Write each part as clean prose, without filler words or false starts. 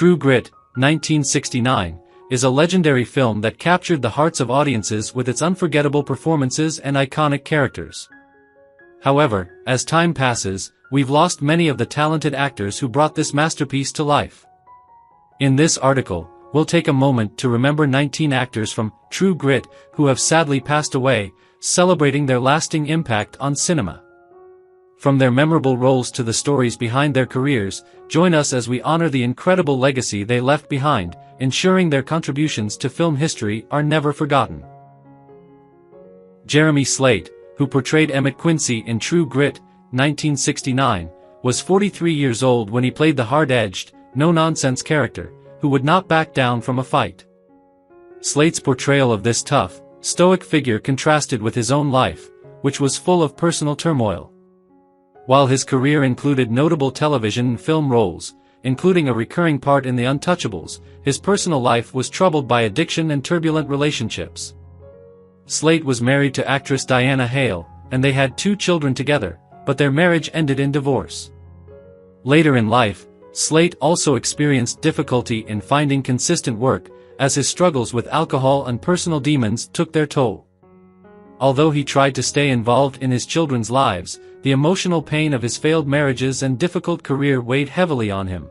True Grit, 1969, is a legendary film that captured the hearts of audiences with its unforgettable performances and iconic characters. However, as time passes, we've lost many of the talented actors who brought this masterpiece to life. In this article, we'll take a moment to remember 19 actors from True Grit who have sadly passed away, celebrating their lasting impact on cinema. From their memorable roles to the stories behind their careers, join us as we honor the incredible legacy they left behind, ensuring their contributions to film history are never forgotten. Jeremy Slate, who portrayed Emmett Quincy in True Grit, 1969, was 43 years old when he played the hard-edged, no-nonsense character, who would not back down from a fight. Slate's portrayal of this tough, stoic figure contrasted with his own life, which was full of personal turmoil. While his career included notable television and film roles, including a recurring part in The Untouchables, his personal life was troubled by addiction and turbulent relationships. Slate was married to actress Diana Hale, and they had 2 children together, but their marriage ended in divorce. Later in life, Slate also experienced difficulty in finding consistent work, as his struggles with alcohol and personal demons took their toll. Although he tried to stay involved in his children's lives, the emotional pain of his failed marriages and difficult career weighed heavily on him.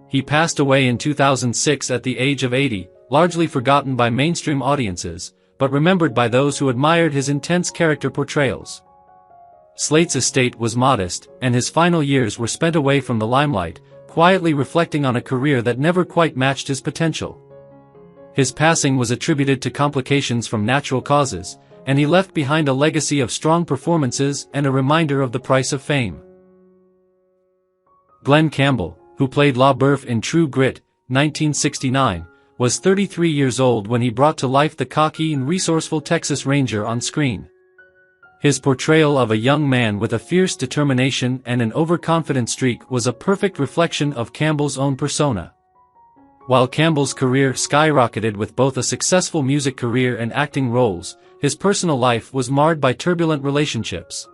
He passed away in 2006 at the age of 80, largely forgotten by mainstream audiences, but remembered by those who admired his intense character portrayals. Slate's estate was modest, and his final years were spent away from the limelight, quietly reflecting on a career that never quite matched his potential. His passing was attributed to complications from natural causes, and he left behind a legacy of strong performances and a reminder of the price of fame. Glenn Campbell, who played La Berthe in True Grit, 1969, was 33 years old when he brought to life the cocky and resourceful Texas Ranger on screen. His portrayal of a young man with a fierce determination and an overconfident streak was a perfect reflection of Campbell's own persona. While Campbell's career skyrocketed with both a successful music career and acting roles, his personal life was marred by turbulent relationships.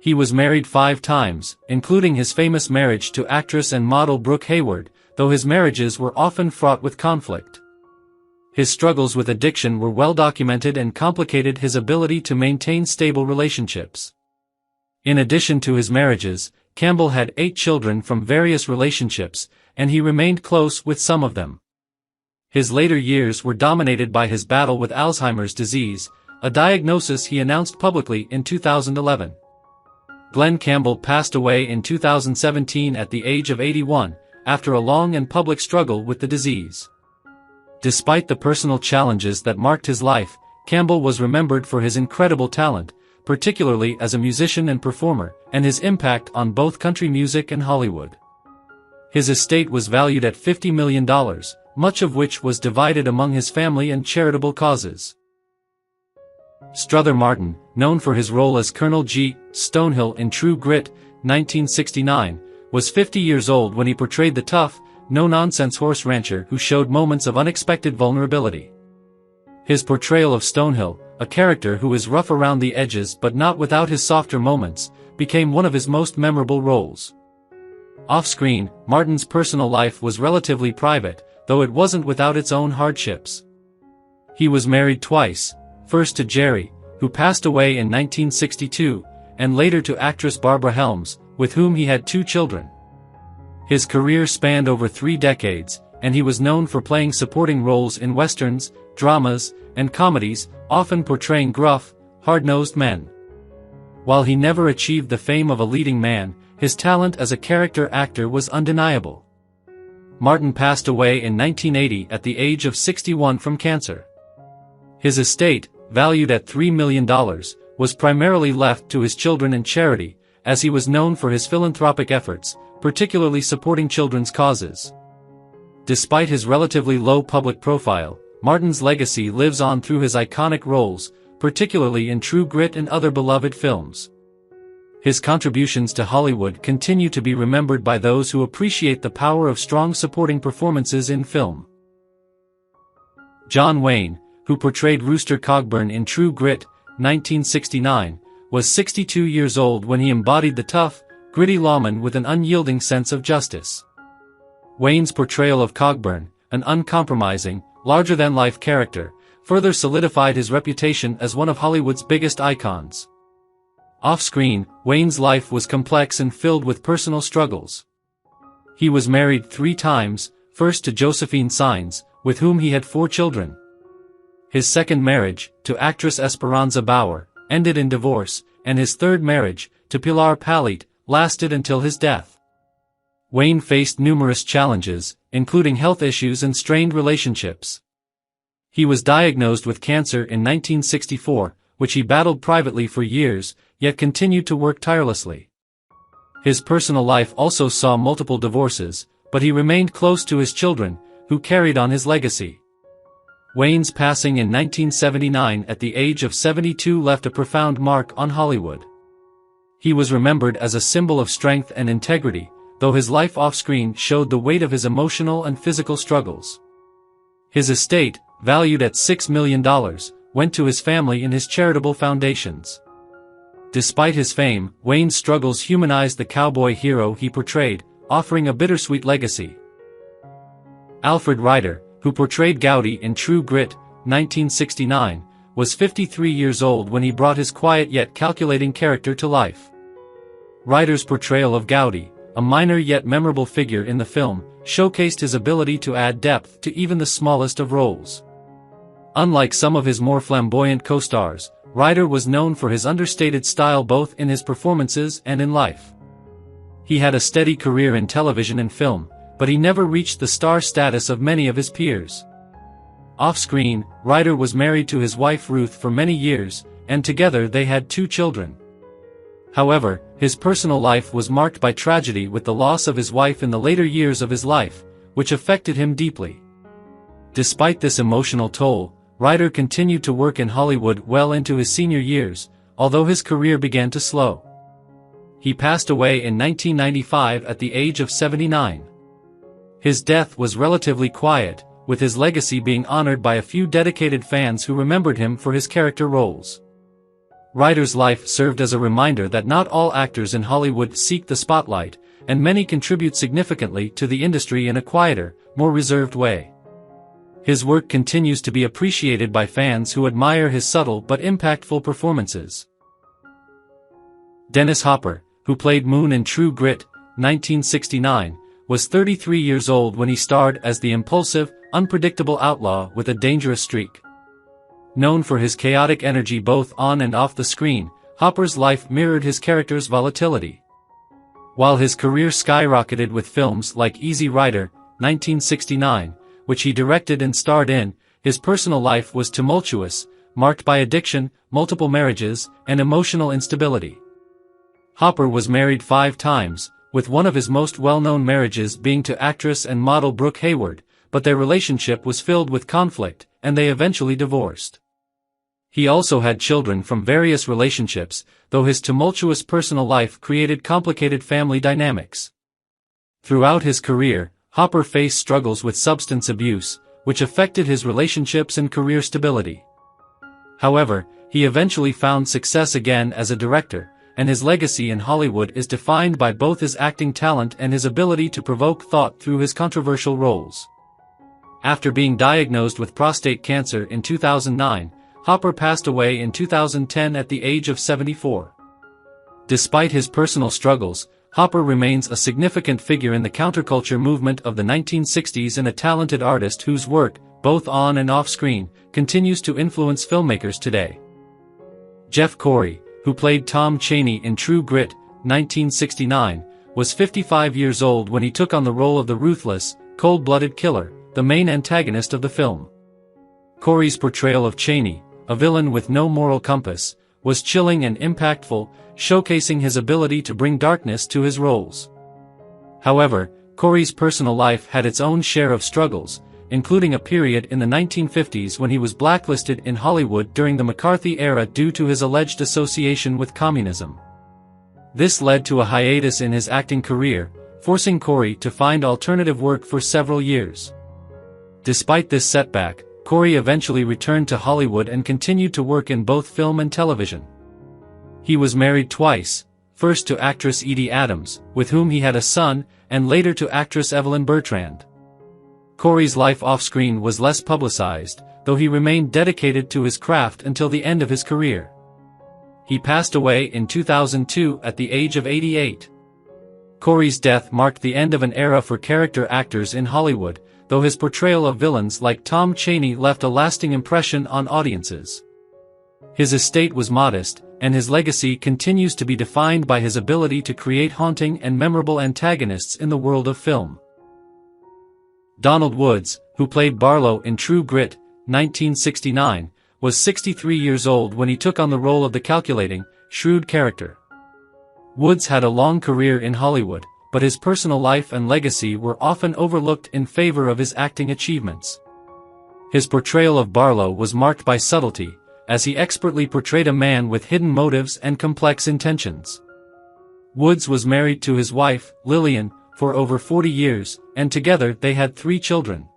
He was married 5 times, including his famous marriage to actress and model Brooke Hayward, though his marriages were often fraught with conflict. His struggles with addiction were well documented and complicated his ability to maintain stable relationships. In addition to his marriages, Campbell had 8 children from various relationships, and he remained close with some of them. His later years were dominated by his battle with Alzheimer's disease, a diagnosis he announced publicly in 2011. Glenn Campbell passed away in 2017 at the age of 81, after a long and public struggle with the disease. Despite the personal challenges that marked his life, Campbell was remembered for his incredible talent, particularly as a musician and performer, and his impact on both country music and Hollywood. His estate was valued at $50 million, much of which was divided among his family and charitable causes. Strother Martin, known for his role as Colonel G. Stonehill in True Grit, 1969, was 50 years old when he portrayed the tough, no-nonsense horse rancher who showed moments of unexpected vulnerability. His portrayal of Stonehill, a character who is rough around the edges but not without his softer moments, became one of his most memorable roles. Off-screen, Martin's personal life was relatively private, though it wasn't without its own hardships. He was married twice, first to Jerry, who passed away in 1962, and later to actress Barbara Helms, with whom he had 2 children. His career spanned over 3 decades, and he was known for playing supporting roles in westerns, dramas, and comedies, often portraying gruff, hard-nosed men. While he never achieved the fame of a leading man, his talent as a character actor was undeniable. Martin passed away in 1980 at the age of 61 from cancer. His estate, valued at $3 million, was primarily left to his children and charity, as he was known for his philanthropic efforts, particularly supporting children's causes. Despite his relatively low public profile, Martin's legacy lives on through his iconic roles, particularly in True Grit and other beloved films. His contributions to Hollywood continue to be remembered by those who appreciate the power of strong supporting performances in film. John Wayne, who portrayed Rooster Cogburn in True Grit, 1969, was 62 years old when he embodied the tough, gritty lawman with an unyielding sense of justice. Wayne's portrayal of Cogburn, an uncompromising, larger-than-life character, further solidified his reputation as one of Hollywood's biggest icons. Off-screen, Wayne's life was complex and filled with personal struggles. He was married 3 times, first to Josephine Saenz, with whom he had 4 children. His second marriage, to actress Esperanza Bauer, ended in divorce, and his third marriage, to Pilar Palit, lasted until his death. Wayne faced numerous challenges, including health issues and strained relationships. He was diagnosed with cancer in 1964, which he battled privately for years, yet continued to work tirelessly. His personal life also saw multiple divorces, but he remained close to his children, who carried on his legacy. Wayne's passing in 1979 at the age of 72 left a profound mark on Hollywood. He was remembered as a symbol of strength and integrity, though his life off-screen showed the weight of his emotional and physical struggles. His estate, valued at $6 million, went to his family and his charitable foundations. Despite his fame, Wayne's struggles humanized the cowboy hero he portrayed, offering a bittersweet legacy. Alfred Ryder, who portrayed Gowdy in True Grit, 1969, was 53 years old when he brought his quiet yet calculating character to life. Ryder's portrayal of Gowdy, a minor yet memorable figure in the film, showcased his ability to add depth to even the smallest of roles. Unlike some of his more flamboyant co-stars, Ryder was known for his understated style both in his performances and in life. He had a steady career in television and film, but he never reached the star status of many of his peers. Off-screen, Ryder was married to his wife Ruth for many years, and together they had 2 children. However, his personal life was marked by tragedy with the loss of his wife in the later years of his life, which affected him deeply. Despite this emotional toll, Ryder continued to work in Hollywood well into his senior years, although his career began to slow. He passed away in 1995 at the age of 79. His death was relatively quiet, with his legacy being honored by a few dedicated fans who remembered him for his character roles. Ryder's life served as a reminder that not all actors in Hollywood seek the spotlight, and many contribute significantly to the industry in a quieter, more reserved way. His work continues to be appreciated by fans who admire his subtle but impactful performances. Dennis Hopper, who played Moon in True Grit, 1969, was 33 years old when he starred as the impulsive, unpredictable outlaw with a dangerous streak. Known for his chaotic energy both on and off the screen, Hopper's life mirrored his character's volatility. While his career skyrocketed with films like Easy Rider, 1969, which he directed and starred in, his personal life was tumultuous, marked by addiction, multiple marriages, and emotional instability. Hopper was married 5 times, with one of his most well-known marriages being to actress and model Brooke Hayward, but their relationship was filled with conflict, and they eventually divorced. He also had children from various relationships, though his tumultuous personal life created complicated family dynamics. Throughout his career, Hopper faced struggles with substance abuse, which affected his relationships and career stability. However, he eventually found success again as a director, and his legacy in Hollywood is defined by both his acting talent and his ability to provoke thought through his controversial roles. After being diagnosed with prostate cancer in 2009, Hopper passed away in 2010 at the age of 74. Despite his personal struggles, Hopper remains a significant figure in the counterculture movement of the 1960s and a talented artist whose work, both on and off-screen, continues to influence filmmakers today. Jeff Corey, who played Tom Chaney in True Grit, 1969, was 55 years old when he took on the role of the ruthless, cold-blooded killer, the main antagonist of the film. Corey's portrayal of Chaney, a villain with no moral compass, was chilling and impactful, showcasing his ability to bring darkness to his roles. However, Corey's personal life had its own share of struggles, including a period in the 1950s when he was blacklisted in Hollywood during the McCarthy era due to his alleged association with communism. This led to a hiatus in his acting career, forcing Corey to find alternative work for several years. Despite this setback, Corey eventually returned to Hollywood and continued to work in both film and television. He was married twice, first to actress Edie Adams, with whom he had a son, and later to actress Evelyn Bertrand. Corey's life off-screen was less publicized, though he remained dedicated to his craft until the end of his career. He passed away in 2002 at the age of 88. Corey's death marked the end of an era for character actors in Hollywood, though his portrayal of villains like Tom Chaney left a lasting impression on audiences. His estate was modest, and his legacy continues to be defined by his ability to create haunting and memorable antagonists in the world of film. Donald Woods, who played Barlow in True Grit, 1969, was 63 years old when he took on the role of the calculating, shrewd character. Woods had a long career in Hollywood, but his personal life and legacy were often overlooked in favor of his acting achievements. His portrayal of Barlow was marked by subtlety, as he expertly portrayed a man with hidden motives and complex intentions. Woods was married to his wife, Lillian, for over 40 years, and together they had 3 children.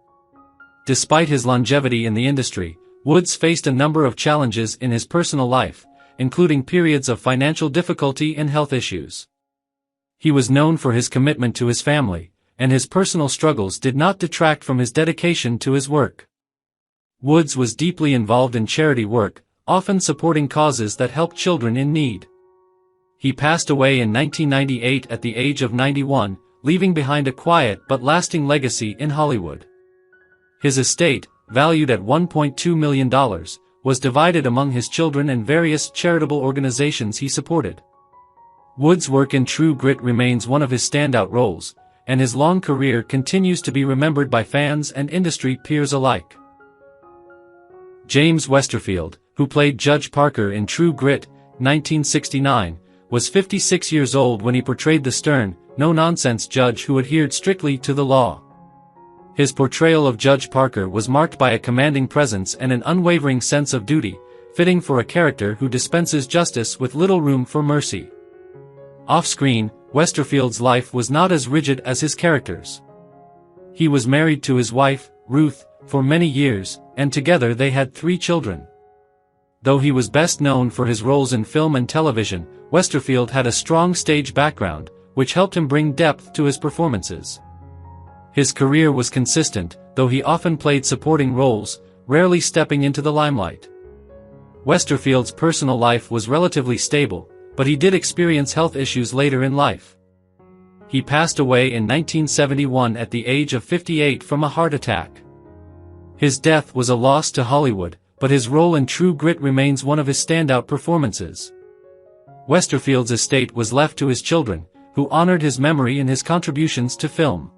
Despite his longevity in the industry, Woods faced a number of challenges in his personal life, including periods of financial difficulty and health issues. He was known for his commitment to his family, and his personal struggles did not detract from his dedication to his work. Woods was deeply involved in charity work, often supporting causes that help children in need. He passed away in 1998 at the age of 91, leaving behind a quiet but lasting legacy in Hollywood. His estate, valued at $1.2 million, was divided among his children and various charitable organizations he supported. Woods' work in True Grit remains one of his standout roles, and his long career continues to be remembered by fans and industry peers alike. James Westerfield, who played Judge Parker in True Grit, 1969, was 56 years old when he portrayed the stern, no-nonsense judge who adhered strictly to the law. His portrayal of Judge Parker was marked by a commanding presence and an unwavering sense of duty, fitting for a character who dispenses justice with little room for mercy. Off-screen, Westerfield's life was not as rigid as his characters. He was married to his wife, Ruth, for many years, and together they had 3 children. Though he was best known for his roles in film and television, Westerfield had a strong stage background, which helped him bring depth to his performances. His career was consistent, though he often played supporting roles, rarely stepping into the limelight. Westerfield's personal life was relatively stable, but he did experience health issues later in life. He passed away in 1971 at the age of 58 from a heart attack. His death was a loss to Hollywood, but his role in True Grit remains one of his standout performances. Westerfield's estate was left to his children, who honored his memory and his contributions to film.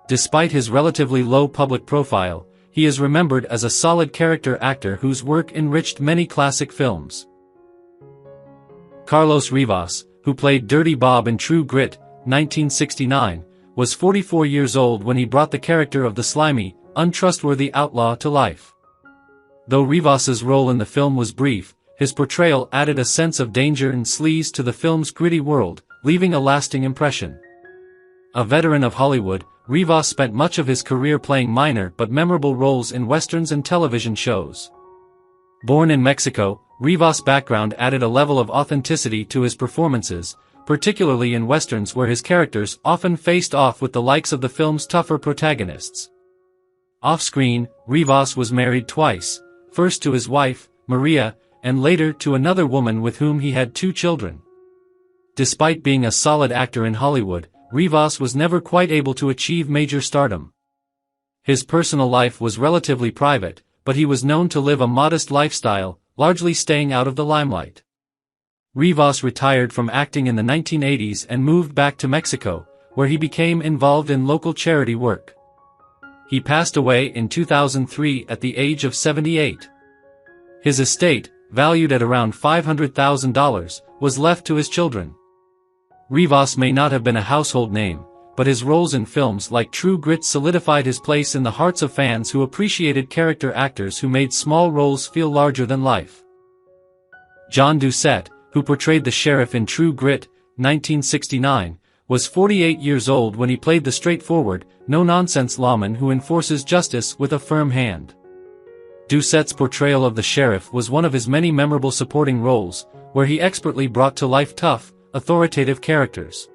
Despite his relatively low public profile, he is remembered as a solid character actor whose work enriched many classic films. Carlos Rivas, who played Dirty Bob in True Grit, 1969, was 44 years old when he brought the character of the slimy, untrustworthy outlaw to life. Though Rivas's role in the film was brief, his portrayal added a sense of danger and sleaze to the film's gritty world, leaving a lasting impression. A veteran of Hollywood, Rivas spent much of his career playing minor but memorable roles in westerns and television shows. Born in Mexico, Rivas' background added a level of authenticity to his performances, particularly in westerns where his characters often faced off with the likes of the film's tougher protagonists. Off-screen, Rivas was married twice, first to his wife, Maria, and later to another woman with whom he had 2 children. Despite being a solid actor in Hollywood, Rivas was never quite able to achieve major stardom. His personal life was relatively private, but he was known to live a modest lifestyle, largely staying out of the limelight. Rivas retired from acting in the 1980s and moved back to Mexico, where he became involved in local charity work. He passed away in 2003 at the age of 78. His estate, valued at around $500,000, was left to his children. Rivas may not have been a household name, but his roles in films like True Grit solidified his place in the hearts of fans who appreciated character actors who made small roles feel larger than life. John Doucette, who portrayed the sheriff in True Grit, 1969, was 48 years old when he played the straightforward, no-nonsense lawman who enforces justice with a firm hand. Doucette's portrayal of the sheriff was one of his many memorable supporting roles, where he expertly brought to life tough, authoritative characters.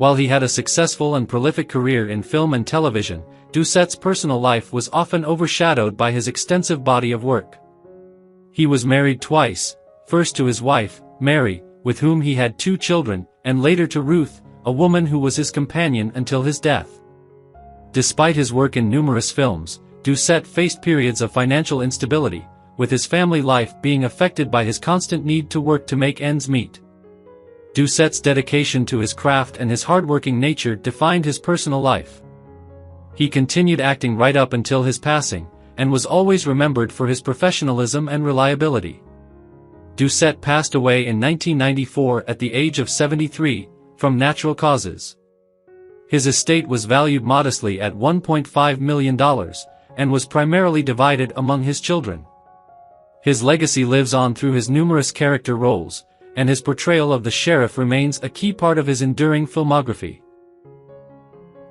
While he had a successful and prolific career in film and television, Doucet's personal life was often overshadowed by his extensive body of work. He was married twice, first to his wife, Mary, with whom he had 2 children, and later to Ruth, a woman who was his companion until his death. Despite his work in numerous films, Doucet faced periods of financial instability, with his family life being affected by his constant need to work to make ends meet. Doucet's dedication to his craft and his hardworking nature defined his personal life. He continued acting right up until his passing, and was always remembered for his professionalism and reliability. Doucet passed away in 1994 at the age of 73, from natural causes. His estate was valued modestly at $1.5 million, and was primarily divided among his children. His legacy lives on through his numerous character roles, and his portrayal of the sheriff remains a key part of his enduring filmography.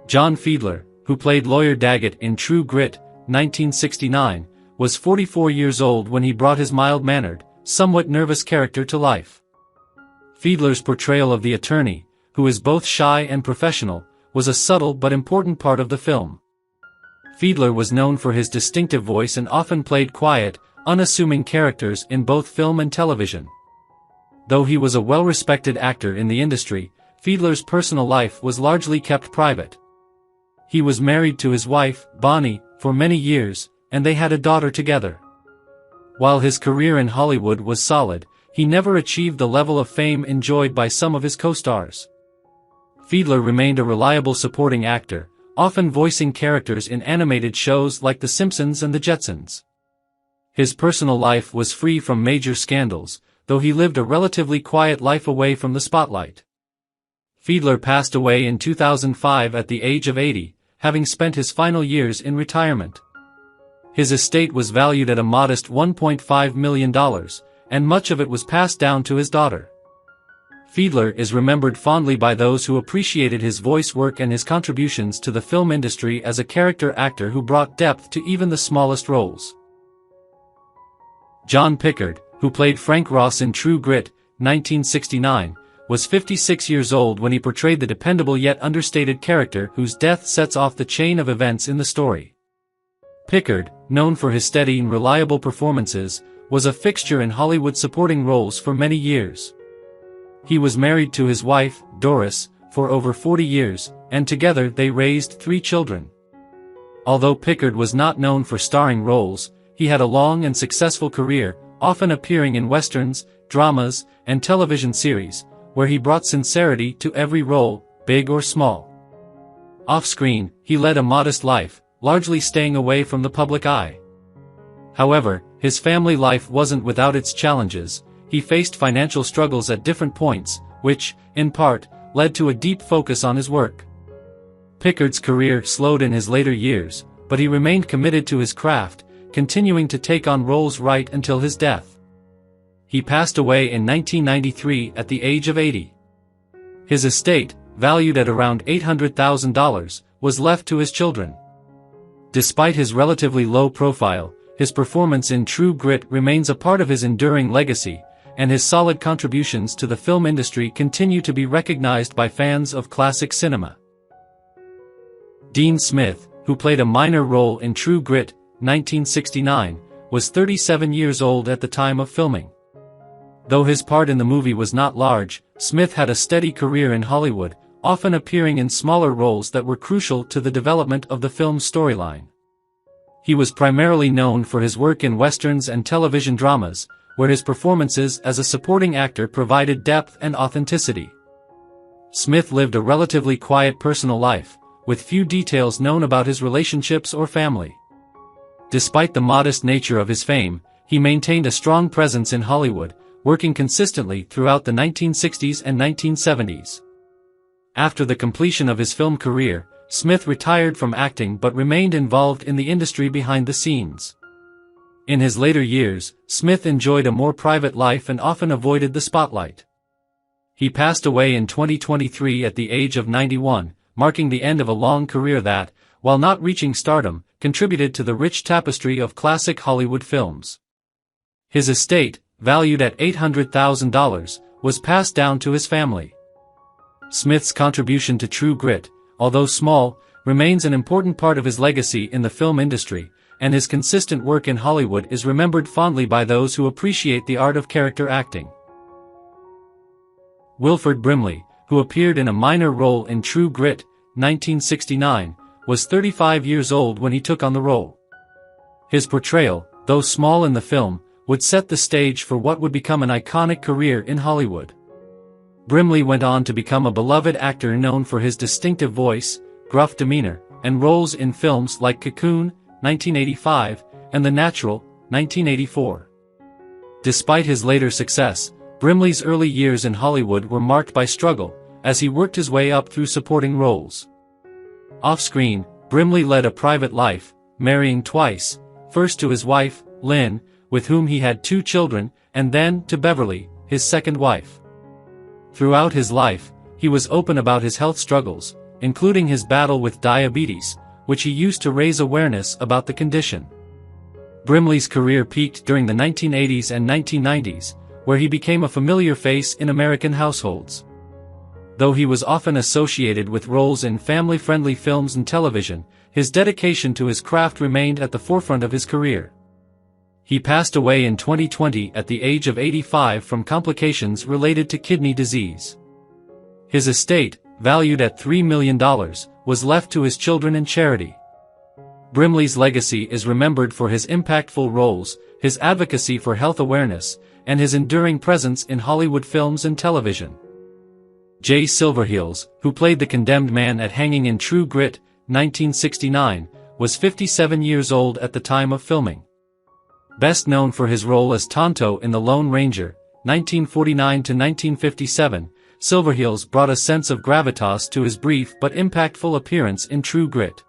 John Fiedler, who played Lawyer Daggett in True Grit, 1969, was 44 years old when he brought his mild-mannered, somewhat nervous character to life. Fiedler's portrayal of the attorney, who is both shy and professional, was a subtle but important part of the film. Fiedler was known for his distinctive voice and often played quiet, unassuming characters in both film and television. Though he was a well-respected actor in the industry, Fiedler's personal life was largely kept private. He was married to his wife, Bonnie, for many years, and they had a daughter together. While his career in Hollywood was solid, he never achieved the level of fame enjoyed by some of his co-stars. Fiedler remained a reliable supporting actor, often voicing characters in animated shows like The Simpsons and The Jeffersons. His personal life was free from major scandals, though he lived a relatively quiet life away from the spotlight. Fiedler passed away in 2005 at the age of 80, having spent his final years in retirement. His estate was valued at a modest $1.5 million, and much of it was passed down to his daughter. Fiedler is remembered fondly by those who appreciated his voice work and his contributions to the film industry as a character actor who brought depth to even the smallest roles. John Pickard, who played Frank Ross in True Grit, 1969, was 56 years old when he portrayed the dependable yet understated character whose death sets off the chain of events in the story. Pickard, known for his steady and reliable performances, was a fixture in Hollywood supporting roles for many years. He was married to his wife, Doris, for over 40 years, and together they raised 3 children. Although Pickard was not known for starring roles, he had a long and successful career, often appearing in westerns, dramas, and television series, where he brought sincerity to every role, big or small. Off-screen, he led a modest life, largely staying away from the public eye. However, his family life wasn't without its challenges. He faced financial struggles at different points, which, in part, led to a deep focus on his work. Pickard's career slowed in his later years, but he remained committed to his craft, continuing to take on roles right until his death. He passed away in 1993 at the age of 80. His estate, valued at around $800,000, was left to his children. Despite his relatively low profile, his performance in True Grit remains a part of his enduring legacy, and his solid contributions to the film industry continue to be recognized by fans of classic cinema. Dean Smith, who played a minor role in True Grit, 1969, was 37 years old at the time of filming. Though his part in the movie was not large, Smith had a steady career in Hollywood, often appearing in smaller roles that were crucial to the development of the film's storyline. He was primarily known for his work in westerns and television dramas, where his performances as a supporting actor provided depth and authenticity. Smith lived a relatively quiet personal life, with few details known about his relationships or family. Despite the modest nature of his fame, he maintained a strong presence in Hollywood, working consistently throughout the 1960s and 1970s. After the completion of his film career, Smith retired from acting but remained involved in the industry behind the scenes. In his later years, Smith enjoyed a more private life and often avoided the spotlight. He passed away in 2023 at the age of 91, marking the end of a long career that, while not reaching stardom, contributed to the rich tapestry of classic Hollywood films. His estate, valued at $800,000, was passed down to his family. Smith's contribution to True Grit, although small, remains an important part of his legacy in the film industry, and his consistent work in Hollywood is remembered fondly by those who appreciate the art of character acting. Wilford Brimley, who appeared in a minor role in True Grit, 1969, was 35 years old when he took on the role. His portrayal, though small in the film, would set the stage for what would become an iconic career in Hollywood. Brimley went on to become a beloved actor known for his distinctive voice, gruff demeanor, and roles in films like Cocoon, 1985, and The Natural, 1984. Despite his later success, Brimley's early years in Hollywood were marked by struggle, as he worked his way up through supporting roles. Off-screen, Brimley led a private life, marrying twice, first to his wife, Lynn, with whom he had 2 children, and then to Beverly, his second wife. Throughout his life, he was open about his health struggles, including his battle with diabetes, which he used to raise awareness about the condition. Brimley's career peaked during the 1980s and 1990s, where he became a familiar face in American households. Though he was often associated with roles in family-friendly films and television, his dedication to his craft remained at the forefront of his career. He passed away in 2020 at the age of 85 from complications related to kidney disease. His estate, valued at $3 million, was left to his children and charity. Brimley's legacy is remembered for his impactful roles, his advocacy for health awareness, and his enduring presence in Hollywood films and television. Jay Silverheels, who played the condemned man at Hanging in True Grit, 1969, was 57 years old at the time of filming. Best known for his role as Tonto in The Lone Ranger, 1949 to 1957, Silverheels brought a sense of gravitas to his brief but impactful appearance in True Grit.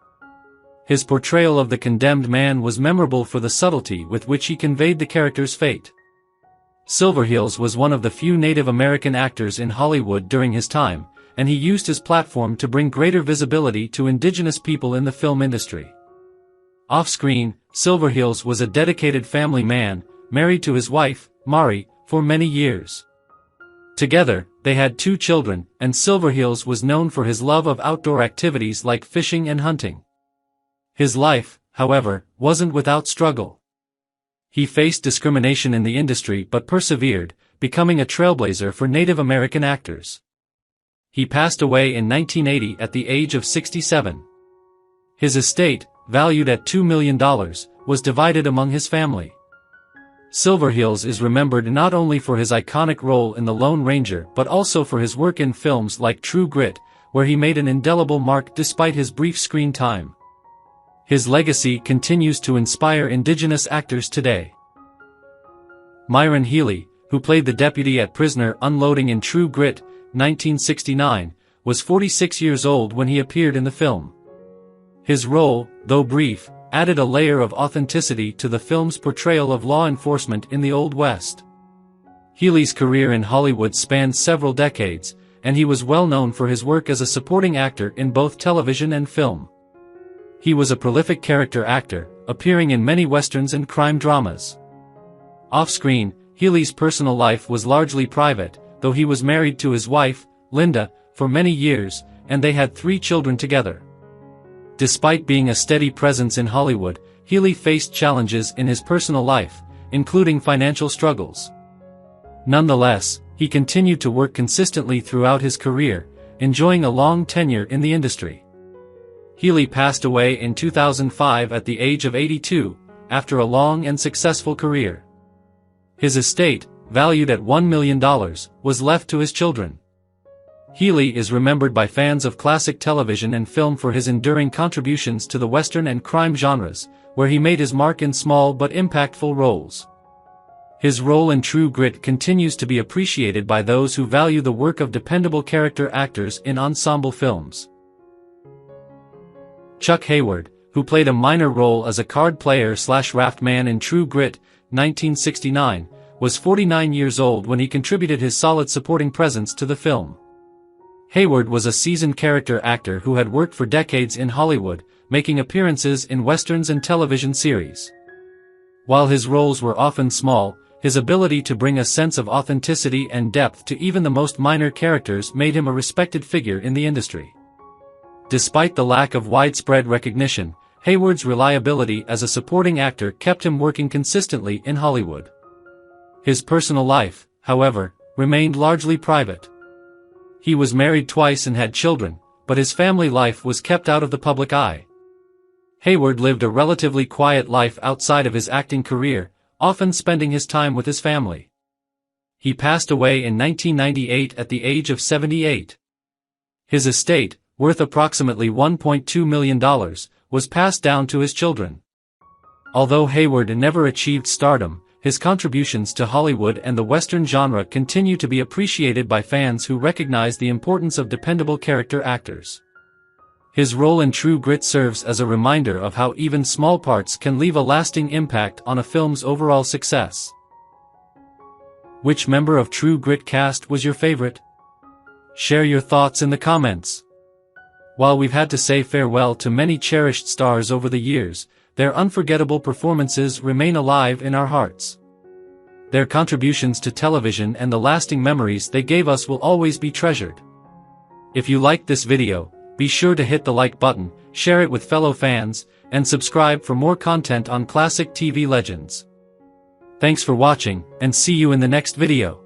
His portrayal of the condemned man was memorable for the subtlety with which he conveyed the character's fate. Silverheels was one of the few Native American actors in Hollywood during his time, and he used his platform to bring greater visibility to indigenous people in the film industry. Off-screen, Silverheels was a dedicated family man, married to his wife, Mari, for many years. Together, they had 2 children, and Silverheels was known for his love of outdoor activities like fishing and hunting. His life, however, wasn't without struggle. He faced discrimination in the industry but persevered, becoming a trailblazer for Native American actors. He passed away in 1980 at the age of 67. His estate, valued at $2 million, was divided among his family. Silverheels is remembered not only for his iconic role in The Lone Ranger but also for his work in films like True Grit, where he made an indelible mark despite his brief screen time. His legacy continues to inspire indigenous actors today. Myron Healy, who played the deputy at Prisoner Unloading in True Grit, 1969, was 46 years old when he appeared in the film. His role, though brief, added a layer of authenticity to the film's portrayal of law enforcement in the Old West. Healy's career in Hollywood spanned several decades, and he was well known for his work as a supporting actor in both television and film. He was a prolific character actor, appearing in many westerns and crime dramas. Off-screen, Healy's personal life was largely private, though he was married to his wife, Linda, for many years, and they had 3 children together. Despite being a steady presence in Hollywood, Healy faced challenges in his personal life, including financial struggles. Nonetheless, he continued to work consistently throughout his career, enjoying a long tenure in the industry. Healy passed away in 2005 at the age of 82, after a long and successful career. His estate, valued at $1 million, was left to his children. Healy is remembered by fans of classic television and film for his enduring contributions to the Western and crime genres, where he made his mark in small but impactful roles. His role in True Grit continues to be appreciated by those who value the work of dependable character actors in ensemble films. Chuck Hayward, who played a minor role as a card player/raft man in True Grit, 1969, was 49 years old when he contributed his solid supporting presence to the film. Hayward was a seasoned character actor who had worked for decades in Hollywood, making appearances in westerns and television series. While his roles were often small, his ability to bring a sense of authenticity and depth to even the most minor characters made him a respected figure in the industry. Despite the lack of widespread recognition, Hayward's reliability as a supporting actor kept him working consistently in Hollywood. His personal life, however, remained largely private. He was married twice and had children, but his family life was kept out of the public eye. Hayward lived a relatively quiet life outside of his acting career, often spending his time with his family. He passed away in 1998 at the age of 78. His estate, worth approximately $1.2 million, was passed down to his children. Although Hayward never achieved stardom, his contributions to Hollywood and the Western genre continue to be appreciated by fans who recognize the importance of dependable character actors. His role in True Grit serves as a reminder of how even small parts can leave a lasting impact on a film's overall success. Which member of True Grit cast was your favorite? Share your thoughts in the comments. While we've had to say farewell to many cherished stars over the years, their unforgettable performances remain alive in our hearts. Their contributions to television and the lasting memories they gave us will always be treasured. If you liked this video, be sure to hit the like button, share it with fellow fans, and subscribe for more content on classic TV legends. Thanks for watching, and see you in the next video.